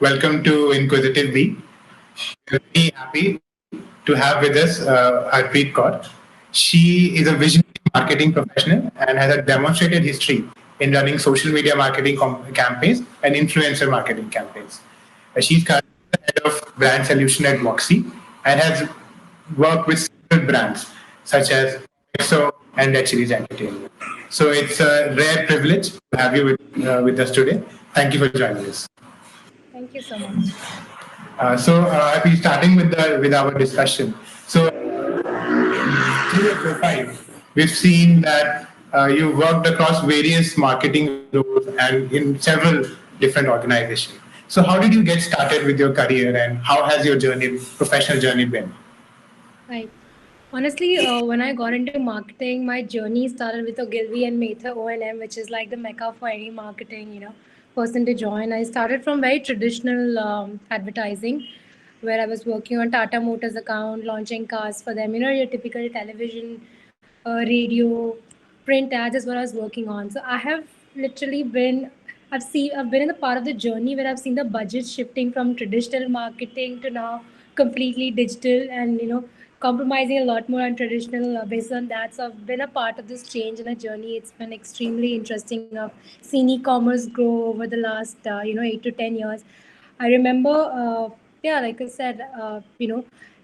Welcome to Inquisitive Bee. We're very happy to have with us Harpreet Kaur. She is a visionary marketing professional and has a demonstrated history in running social media marketing campaigns and influencer marketing campaigns. She's currently the head of brand solution at Moxie and has worked with several brands such as EXO and Red Chillies Entertainment. So it's a rare privilege to have you with us today. Thank you for joining us. Thank you so much. I'll be starting with our discussion. So, through your profile, we've seen that you worked across various marketing roles and in several different organizations. So, how did you get started with your career, and how has your professional journey been? Right. Honestly, when I got into marketing, my journey started with Ogilvy and Mather O&M, which is like the mecca for any marketing, person to join. I started from very traditional advertising, where I was working on Tata Motors account, launching cars for them. Your typical television, radio, print ads is what I was working on. So I have literally I've been in the part of the journey where I've seen the budget shifting from traditional marketing to now completely digital, and compromising a lot more on traditional based on that. So I've been a part of this change in a journey. It's been extremely interesting. I've seen e-commerce grow over the last 8 to 10 years. I remember, like I said,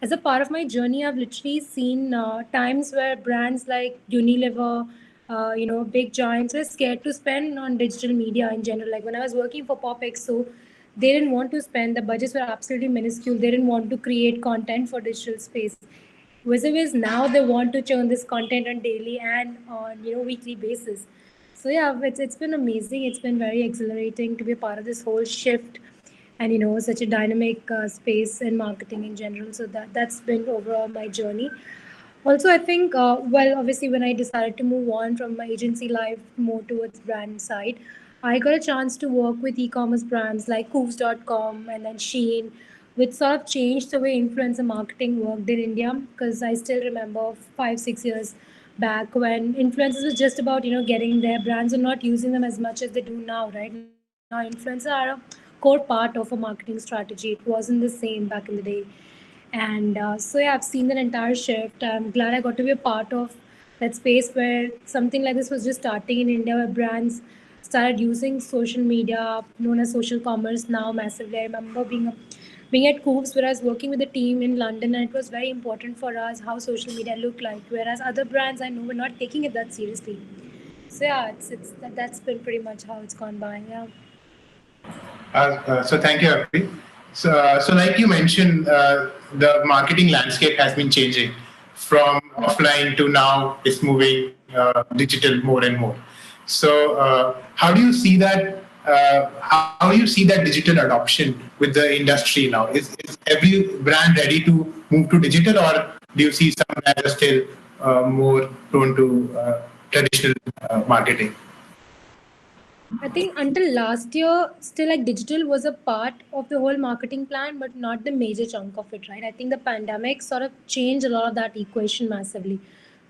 as a part of my journey, I've literally seen times where brands like Unilever, big giants were scared to spend on digital media in general. Like when I was working for PopXO, they didn't want to spend. The budgets were absolutely minuscule. They didn't want to create content for digital space. Vis-a-vis now they want to churn this content on daily and on weekly basis. So yeah, it's been amazing. It's been very exhilarating to be a part of this whole shift, and such a dynamic space in marketing in general. So that's been overall my journey. Also, I think, obviously, when I decided to move on from my agency life more towards brand side, I got a chance to work with e-commerce brands like Coos.com and then Shein, which sort of changed the way influencer marketing worked in India. Because I still remember 5, 6 years back when influencers was just about getting there. Brands are not using them as much as they do now. Right now, influencers are a core part of a marketing strategy. It wasn't the same back in the day. And so yeah, I've seen that entire shift. I'm glad I got to be a part of that space where something like this was just starting in India, where brands started using social media, known as social commerce, now massively. I remember being at Coops, where I was working with a team in London, and it was very important for us how social media looked like. Whereas other brands I know were not taking it that seriously. So yeah, that's been pretty much how it's gone by. Yeah. So thank you, Harpreet. So like you mentioned, the marketing landscape has been changing from offline to now it's moving digital more and more. So how do you see that? How do you see that digital adoption with the industry now? Is every brand ready to move to digital, or do you see some brands are still more prone to traditional marketing? I think until last year, still like digital was a part of the whole marketing plan, but not the major chunk of it, right? I think the pandemic sort of changed a lot of that equation massively.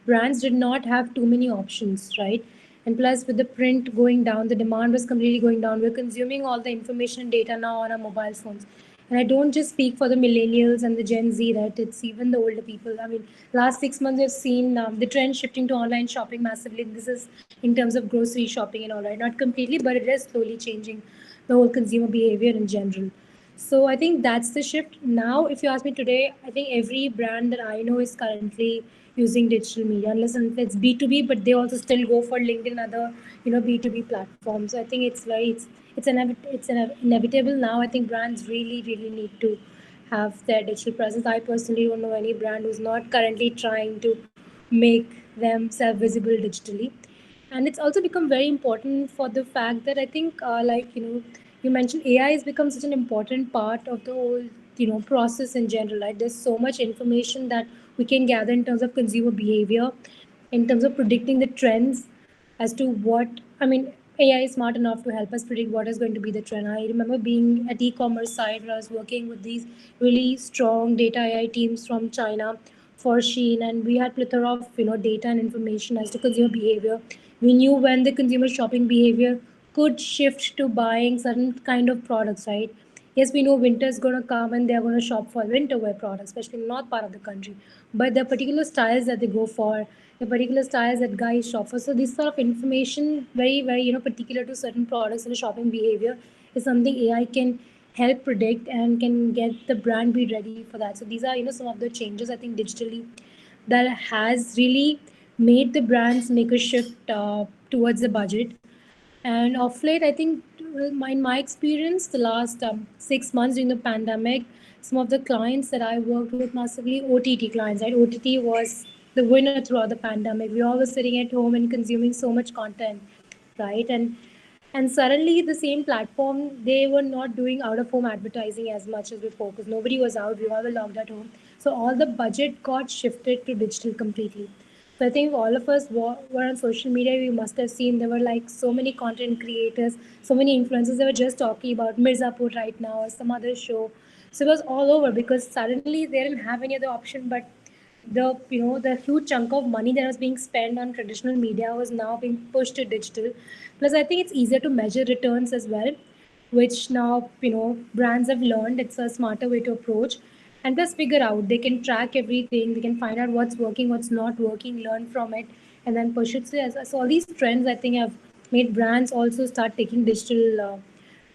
Brands did not have too many options, right? And plus, with the print going down, the demand was completely going down. We're consuming all the information and data now on our mobile phones. And I don't just speak for the millennials and the Gen Z, right? It's even the older people. I mean, last 6 months we've seen the trend shifting to online shopping massively. This is in terms of grocery shopping and all, right? Not completely, but it is slowly changing the whole consumer behavior in general. So I think that's the shift. Now, if you ask me today, I think every brand that I know is currently using digital media, unless it's B2B, but they also still go for LinkedIn and other, B2B platforms. So I think it's inevitable now. I think brands really, really need to have their digital presence. I personally don't know any brand who's not currently trying to make themselves visible digitally. And it's also become very important for the fact that I think, you mentioned AI has become such an important part of the whole, process in general. Right? There's so much information that we can gather in terms of consumer behavior, in terms of predicting the trends as to what, I mean, AI is smart enough to help us predict what is going to be the trend. I remember being at e-commerce side where I was working with these really strong data AI teams from China for Shein, and we had plethora of data and information as to consumer behavior. We knew when the consumer shopping behavior could shift to buying certain kind of products, right? Yes, we know winter is going to come and they're going to shop for winter wear products, especially in north part of the country. But the particular styles that they go for, the particular styles that guys shop for. So this sort of information, very, very, particular to certain products and shopping behavior, is something AI can help predict and can get the brand be ready for that. So these are, some of the changes I think digitally that has really made the brands make a shift towards the budget. And of late, I think, in my experience, the last 6 months during the pandemic, some of the clients that I worked with massively, OTT clients, right? OTT was the winner throughout the pandemic. We all were sitting at home and consuming so much content, right? And suddenly the same platform, they were not doing out of home advertising as much as before because nobody was out. We all were locked at home. So all the budget got shifted to digital completely. So I think all of us were on social media. We must have seen there were like so many content creators, so many influencers. They were just talking about Mirzapur right now or some other show. So it was all over because suddenly they didn't have any other option but the huge chunk of money that was being spent on traditional media was now being pushed to digital. Plus, I think it's easier to measure returns as well, which now brands have learned it's a smarter way to approach. And plus, figure out they can track everything, they can find out what's working, what's not working, learn from it, and then push it. So all these trends I think have made brands also start taking digital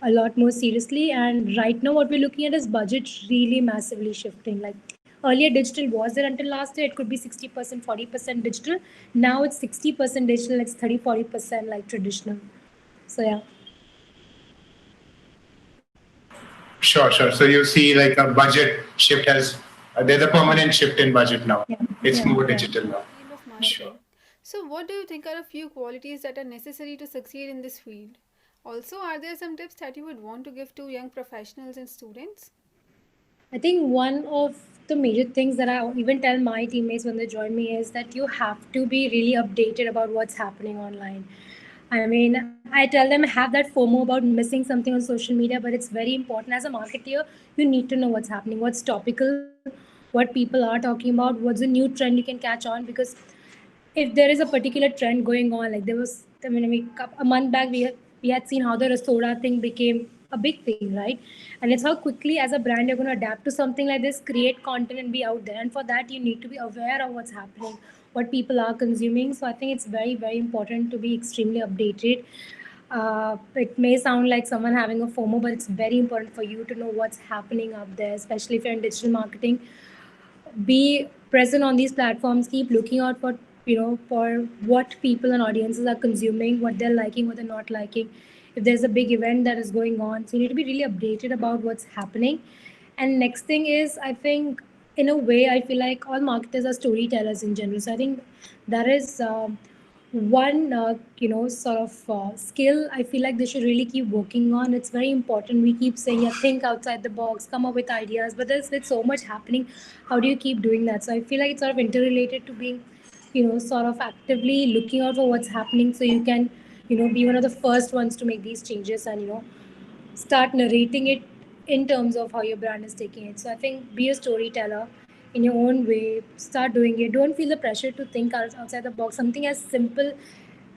a lot more seriously. And right now, what we're looking at is budget really massively shifting. Like earlier, digital was there until last year. It could be 60%, 40% digital. Now it's 60% digital. It's 30, 40% like traditional. So yeah. Sure. So you see like a budget shift has, there's a permanent shift in budget now. Yeah. It's Yeah. more Yeah. digital now. Field of Sure. marketing. So, what do you think are a few qualities that are necessary to succeed in this field? Also, are there some tips that you would want to give to young professionals and students? I think one of the major things that I even tell my teammates when they join me is that you have to be really updated about what's happening online. I mean, I tell them have that FOMO about missing something on social media, but it's very important. As a marketeer, you need to know what's happening, what's topical, what people are talking about, what's a new trend you can catch on. Because if there is a particular trend going on, like there was, a month back, we had seen how the Restoda thing became a big thing, right? And it's how quickly, as a brand, you're going to adapt to something like this, create content, and be out there. And for that, you need to be aware of what's happening, what people are consuming. So I think it's very, very important to be extremely updated. It may sound like someone having a FOMO, but it's very important for you to know what's happening out there, especially if you're in digital marketing. Be present on these platforms, keep looking out for for what people and audiences are consuming, what they're liking, what they're not liking. If there's a big event that is going on, so you need to be really updated about what's happening. And next thing is, I think, in a way, I feel like all marketers are storytellers in general. So I think that is one sort of skill I feel like they should really keep working on. It's very important. We keep saying, yeah, think outside the box, come up with ideas, but there's with so much happening, how do you keep doing that? So I feel like it's sort of interrelated to being sort of actively looking out for what's happening, so you can be one of the first ones to make these changes and start narrating it in terms of how your brand is taking it. So I think be a storyteller in your own way. Start doing it. Don't feel the pressure to think outside the box. Something as simple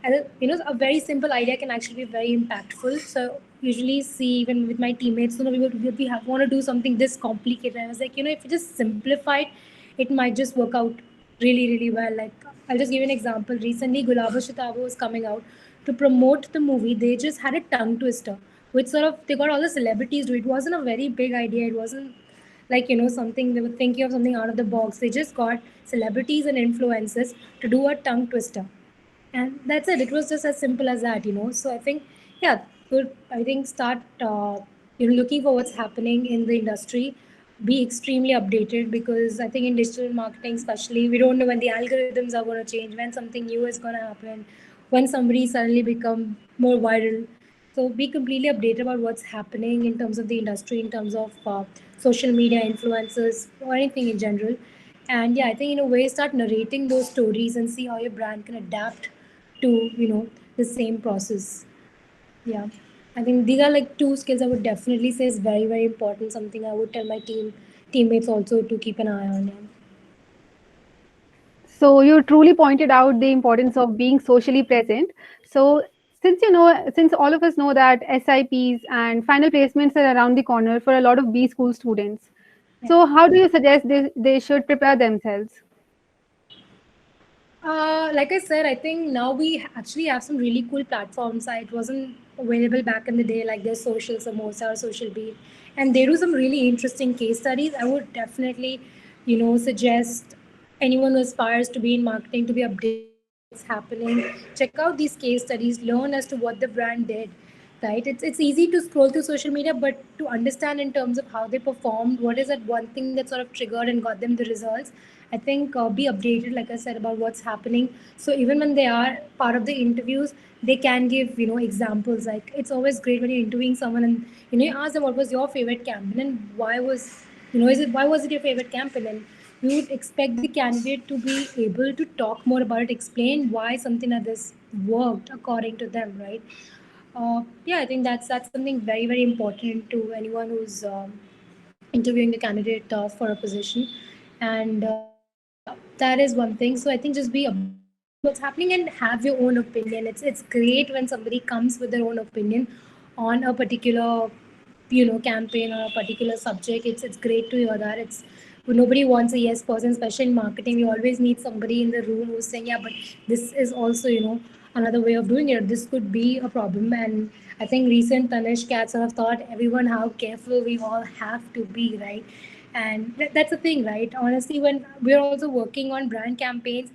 as a very simple idea can actually be very impactful. So usually see even with my teammates, we want to do something this complicated. I was like, if you just simplify it might just work out really, really well. Like I'll just give you an example. Recently, Gulabo Shitabo was coming out. To promote the movie, they just had a tongue twister, which sort of they got all the celebrities to do. It wasn't a very big idea. It wasn't like something they were thinking of something out of the box. They just got celebrities and influencers to do a tongue twister, and that's it. It was just as simple as that. So I think, yeah, good. I think start looking for what's happening in the industry. Be extremely updated, because I think in digital marketing especially, we don't know when the algorithms are going to change, when something new is going to happen, when somebody suddenly become more viral. So be completely updated about what's happening in terms of the industry, in terms of social media influencers or anything in general. And yeah, I think in a way, start narrating those stories and see how your brand can adapt to the same process. Yeah, I think these are like two skills I would definitely say is very, very important. Something I would tell my teammates also to keep an eye on. Yeah. So you truly pointed out the importance of being socially present. So Since all of us know that SIPs and final placements are around the corner for a lot of B school students, Yeah. so how do you suggest they should prepare themselves? Like I said, I think now we actually have some really cool platforms. It wasn't available back in the day, like there's Social Samosa or Social Beat, and they do some really interesting case studies. I would definitely, suggest anyone who aspires to be in marketing to be updated on what's happening. Check out these case studies, learn as to what the brand did. Right? It's easy to scroll through social media, but to understand in terms of how they performed, what is that one thing that sort of triggered and got them the results. I think be updated, like I said, about what's happening. So even when they are part of the interviews, they can give examples. Like it's always great when you're interviewing someone and you ask them what was your favorite campaign and why was is it why was it your favorite campaign, and you would expect the candidate to be able to talk more about it, explain why something like this worked according to them, right? Yeah, I think that's something very very important to anyone who's interviewing the candidate for a position, and yeah, that is one thing. So I think just be updated on what's happening and have your own opinion. It's great when somebody comes with their own opinion on a particular campaign or a particular subject. It's great to hear that. It's nobody wants a yes person, especially in marketing. We always need somebody in the room who's saying, yeah, but this is also another way of doing it. This could be a problem. And I think recent Tanish cats have taught everyone how careful we all have to be, right? And that's the thing, right? Honestly, when we're also working on brand campaigns,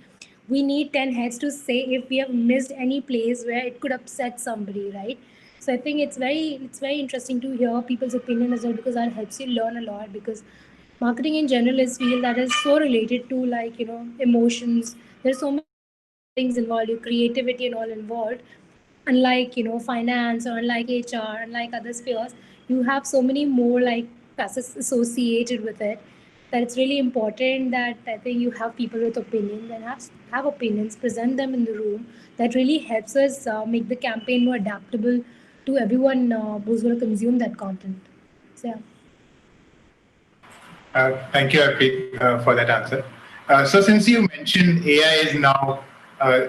we need 10 heads to say if we have missed any place where it could upset somebody, right? So I think it's very interesting to hear people's opinion as well, because that helps you learn a lot. Because marketing in general is field that is so related to, like, emotions. There's so many things involved, your creativity and all involved. Unlike finance, or unlike HR, unlike other spheres, you have so many more like facets associated with it, that it's really important that I think you have people with opinions and have opinions, present them in the room. That really helps us make the campaign more adaptable to everyone who's going to consume that content. So yeah. Thank you, Harpreet, for that answer. So, since you mentioned AI is now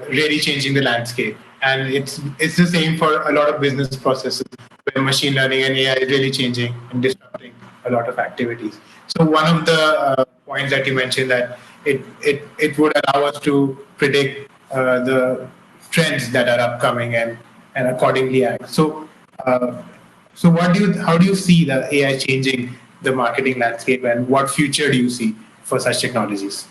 really changing the landscape, and it's the same for a lot of business processes where machine learning and AI is really changing and disrupting a lot of activities. So, one of the points that you mentioned, that it would allow us to predict the trends that are upcoming and accordingly act. So. So how do you see the AI changing the marketing landscape, and what future do you see for such technologies?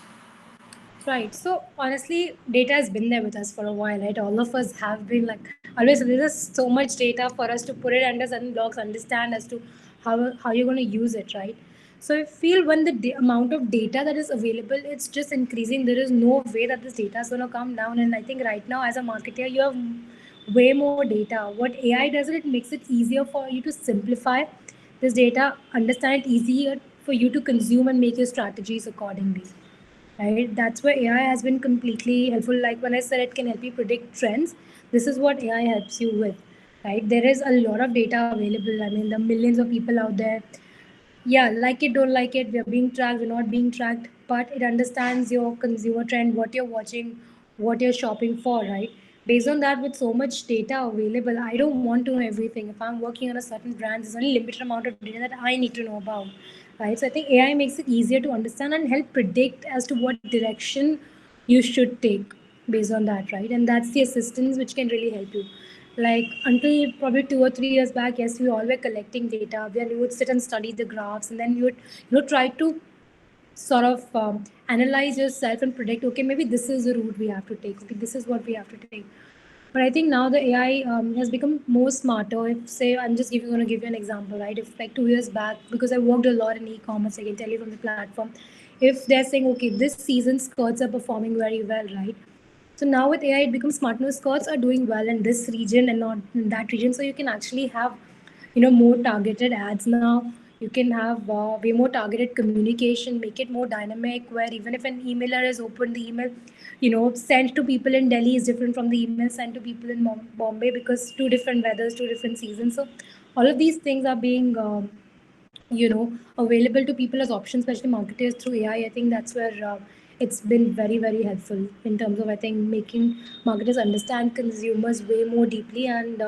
Right. So honestly, data has been there with us for a while, right? All of us have been like always. There's just so much data for us to put it under certain blocks, understand as to how you're going to use it, right? So I feel when the amount of data that is available, it's just increasing. There is no way that this data is going to come down. And I think right now, as a marketer, you have way more data. What AI does, it makes it easier for you to simplify this data, understand it easier for you to consume and make your strategies accordingly, right? That's where AI has been completely helpful. Like when I said it can help you predict trends, this is what AI helps you with, right? There is a lot of data available. I mean, the millions of people out there, yeah, like it, don't like it, we're being tracked, we're not being tracked, but it understands your consumer trend, what you're watching, what you're shopping for, right? Based on that, with so much data available, I don't want to know everything. If I'm working on a certain brand, there's only limited amount of data that I need to know about, right? So I think AI makes it easier to understand and help predict as to what direction you should take based on that, right? And that's the assistance which can really help you. Like until probably 2 or 3 years back, yes, we all were collecting data. Then we would sit and study the graphs, and then you would try to sort of analyze yourself and predict. Okay, maybe this is the route we have to take. Okay, this is what we have to take. But I think now the AI has become more smarter. If say I'm just going to give you an example, right? If like 2 years back, because I worked a lot in e-commerce, I can tell you from the platform. If they're saying, okay, this season skirts are performing very well, right? So now with AI, it becomes smart. No, skirts are doing well in this region and not in that region. So you can actually have, more targeted ads now. You can have way more targeted communication, make it more dynamic. Where even if an emailer is open, the email, sent to people in Delhi is different from the email sent to people in Bombay, because two different weathers, two different seasons. So all of these things are being available to people as options, especially marketers through AI. I think that's where it's been very, very helpful in terms of, I think, making marketers understand consumers way more deeply and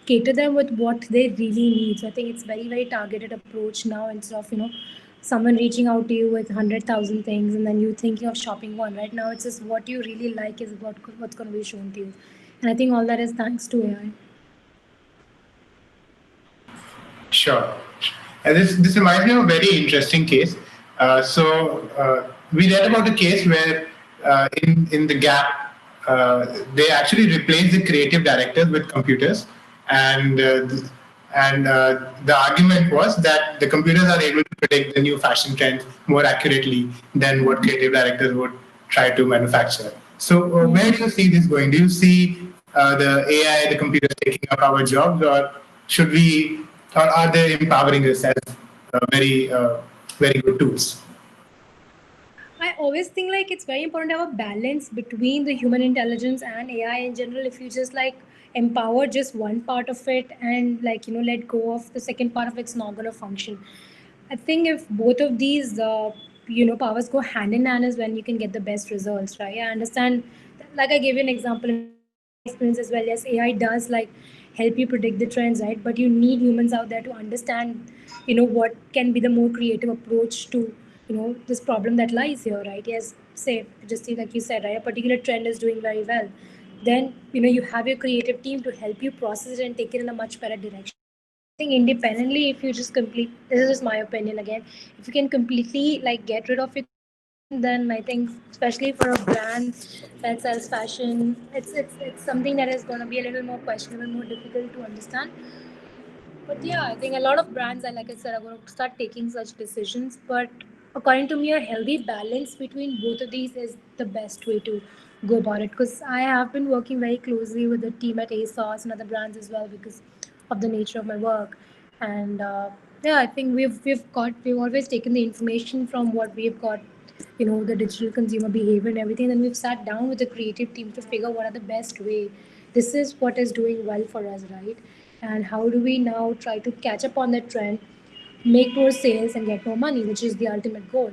cater them with what they really need. So I think it's very, very targeted approach now instead of, someone reaching out to you with 100,000 things and then you thinking of shopping one. Right now, it's just what you really like is what's going to be shown to you. And I think all that is thanks to AI. Sure. And this reminds me of a very interesting case. We read about a case where in the Gap, they actually replaced the creative directors with computers, and the argument was that the computers are able to predict the new fashion trends more accurately than what creative directors would try to manufacture. So where do you see this going? Do you see the AI, the computers taking up our jobs, or should we, or are they empowering us as very good tools? I always think like it's very important to have a balance between the human intelligence and AI in general. If you just like empower just one part of it and like let go of the second part of it, it's not going to function. I think if both of these powers go hand in hand is when you can get the best results, right? I understand, like I gave you an example in experience as well. Yes, AI does like help you predict the trends, right? But you need humans out there to understand what can be the more creative approach to this problem that lies here, right? Yes, say just like you said, right, a particular trend is doing very well, then you have your creative team to help you process it and take it in a much better direction. I think independently, if you just complete, this is just my opinion again, if you can completely like get rid of it, then I think especially for a brand that sells fashion, it's something that is going to be a little more questionable, more difficult to understand. But yeah, I think a lot of brands, like I said, are going to start taking such decisions. But according to me, a healthy balance between both of these is the best way to go about it. Because I have been working very closely with the team at ASOS and other brands as well because of the nature of my work. And yeah, I think we've always taken the information from what we've got, the digital consumer behavior and everything. Then we've sat down with the creative team to figure what are the best way. This is what is doing well for us, right? And how do we now try to catch up on that trend, make more sales and get more money, which is the ultimate goal.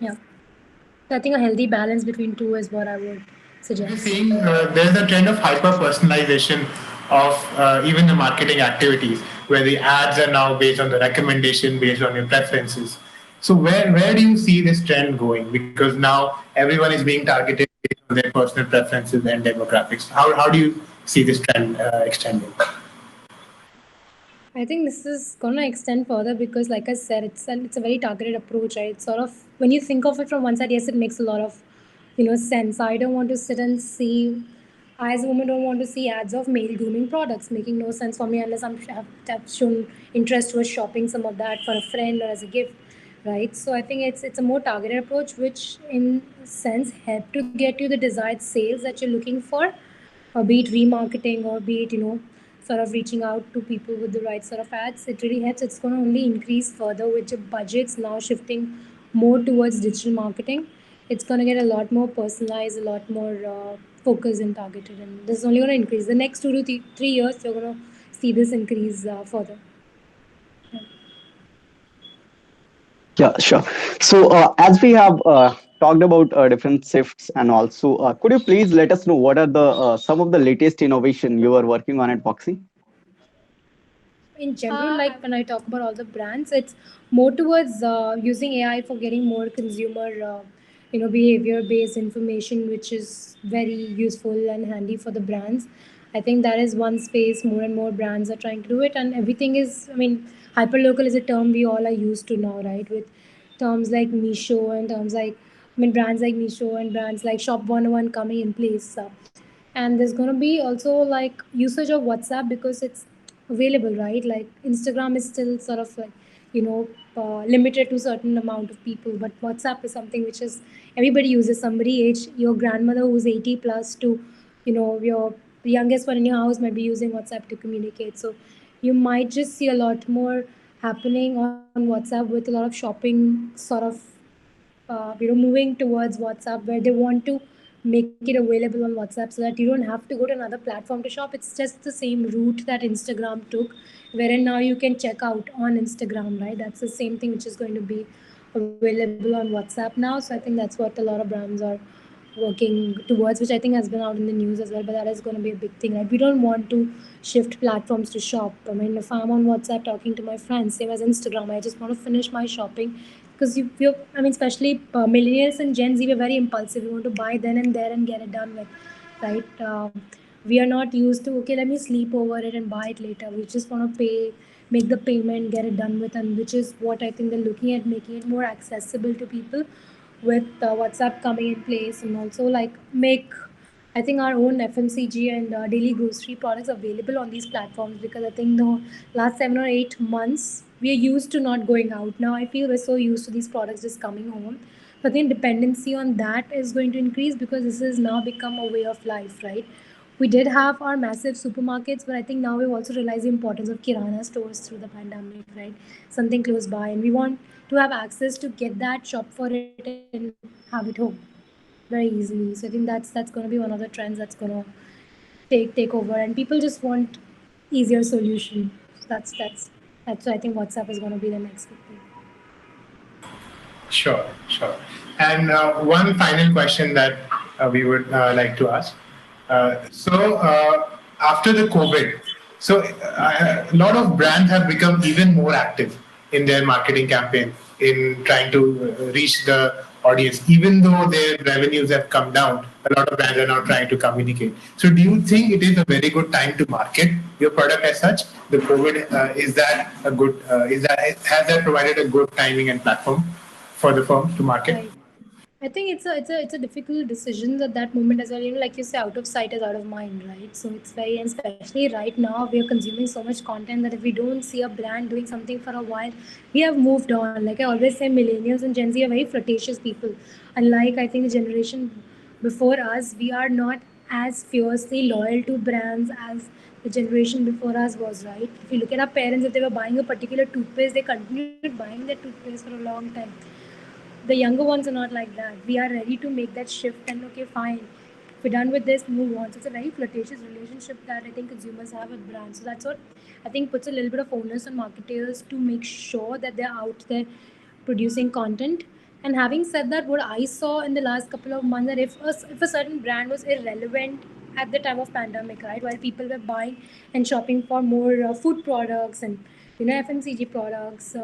Yeah. So I think a healthy balance between two is what I would We're suggest. seeing there's a trend of hyper personalization of even the marketing activities, where the ads are now based on the recommendation, based on your preferences. So where do you see this trend going? Because now everyone is being targeted based on their personal preferences and demographics. How do you see this trend extending? I think this is going to extend further because, like I said, it's a very targeted approach, right? It's sort of, when you think of it from one side, yes, it makes a lot of sense. I don't want to sit and see, I as a woman don't want to see ads of male grooming products, making no sense for me unless have shown interest towards shopping some of that for a friend or as a gift, right? So I think it's a more targeted approach, which in sense help to get you the desired sales that you're looking for, or be it remarketing or be it sort of reaching out to people with the right sort of ads. It really helps. It's going to only increase further with your budgets now shifting more towards digital marketing. It's going to get a lot more personalized, a lot more focused and targeted, and this is only going to increase the next 2 to 3 years. You're going to see this increase further. Yeah, sure. So, as we have talked about different shifts, and also, could you please let us know what are the some of the latest innovation you are working on at Boxy? In general, like when I talk about all the brands, it's more towards using AI for getting more consumer behavior based information, which is very useful and handy for the brands. I think that is one space more and more brands are trying to do it, and everything is, I mean, hyper local is a term we all are used to now, right? With terms like Misho and terms like, I mean, brands like Misho and brands like Shop 101 coming in place. And there's going to be also like usage of WhatsApp because it's available, right? Like Instagram is still sort of like limited to certain amount of people, but WhatsApp is something which is everybody uses. Somebody age your grandmother who's 80 plus to your youngest one in your house might be using WhatsApp to communicate. So you might just see a lot more happening on WhatsApp with a lot of shopping sort of moving towards WhatsApp, where they want to make it available on WhatsApp so that you don't have to go to another platform to shop. It's just the same route that Instagram took, wherein now you can check out on Instagram, right? That's the same thing which is going to be available on WhatsApp now. So I think that's what a lot of brands are working towards, which I think has been out in the news as well. But that is going to be a big thing, right? We don't want to shift platforms to shop. I mean, if I'm on WhatsApp talking to my friends, same as Instagram, I just want to finish my shopping because I mean, especially millennials and Gen Z, we're very impulsive. We want to buy then and there and get it done with, right? We are not used to, okay, let me sleep over it and buy it later. We just want to make the payment, get it done with, and which is what I think they're looking at, making it more accessible to people with WhatsApp coming in place, and also like make, I think, our own FMCG and daily grocery products available on these platforms, because I think the last 7 or 8 months we are used to not going out. Now I feel we're so used to these products just coming home. So I think dependency on that is going to increase because this has now become a way of life, right? We did have our massive supermarkets, but I think now we've also realized the importance of kirana stores through the pandemic, right? Something close by, and we want to have access to get that, shop for it, and have it home very easily. So I think that's going to be one of the trends that's going to take over, and people just want easier solution. So that's why I think WhatsApp is going to be the next big thing. Sure, sure. And one final question that we would like to ask. After the COVID, a lot of brands have become even more active in their marketing campaign in trying to reach the audience. Even though their revenues have come down, a lot of brands are now trying to communicate. So, do you think it is a very good time to market your product as such? The COVID is that a good? Has that provided a good timing and platform for the firm to market? Right. I think it's a difficult decision at that moment as well. You know, like you say, out of sight is out of mind, right? So it's very, and especially right now, we are consuming so much content that if we don't see a brand doing something for a while, we have moved on. Like I always say, millennials and Gen Z are very flirtatious people. Unlike I think the generation before us, we are not as fiercely loyal to brands as the generation before us was, right? If you look at our parents, if they were buying a particular toothpaste, they continued buying that toothpaste for a long time. The younger ones are not like that. We are ready to make that shift and okay, fine. If we're done with this, move on. So it's a very flirtatious relationship that I think consumers have with brands. So that's what I think puts a little bit of onus on marketers to make sure that they're out there producing content. And having said that, what I saw in the last couple of months that if a certain brand was irrelevant at the time of pandemic, right, while people were buying and shopping for more food products and FMCG products.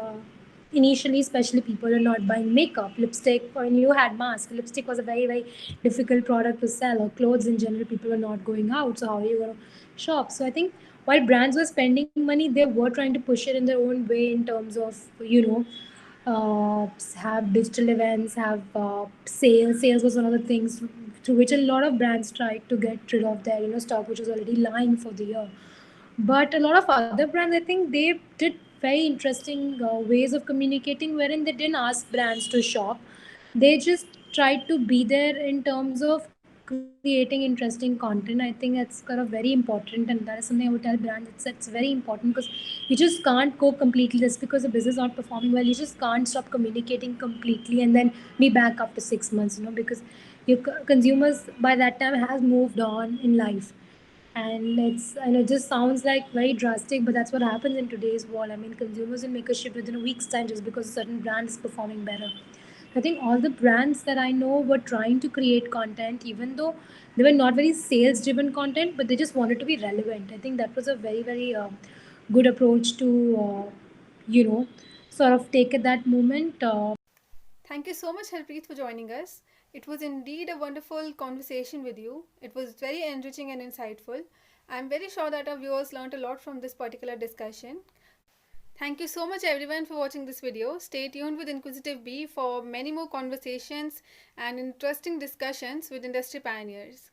Initially, especially, people are not buying makeup, lipstick. When you had mask, lipstick was a very, very difficult product to sell, or clothes in general, people were not going out. So how are you going to shop? So I think while brands were spending money, they were trying to push it in their own way in terms of have digital events, have sales. Sales was one of the things through which a lot of brands tried to get rid of their stock, which was already lying for the year. But a lot of other brands, I think they did very interesting ways of communicating, wherein they didn't ask brands to shop. They just tried to be there in terms of creating interesting content. I think it's kind of very important, and that is something I would tell brands. It's very important because you just can't go completely just because the business is not performing well. You just can't stop communicating completely and then be back after 6 months. Because your consumers by that time has moved on in life. And it just sounds like very drastic, but that's what happens in today's world. I mean, consumers will make a shift within a week's time just because a certain brand is performing better. I think all the brands that I know were trying to create content, even though they were not very sales driven content, but they just wanted to be relevant. I think that was a very, very good approach to, sort of take at that moment. Thank you so much, Harpreet, for joining us. It was indeed a wonderful conversation with you. It was very enriching and insightful. I'm very sure that our viewers learned a lot from this particular discussion. Thank you so much everyone for watching this video. Stay tuned with Inquisitive Bee for many more conversations and interesting discussions with industry pioneers.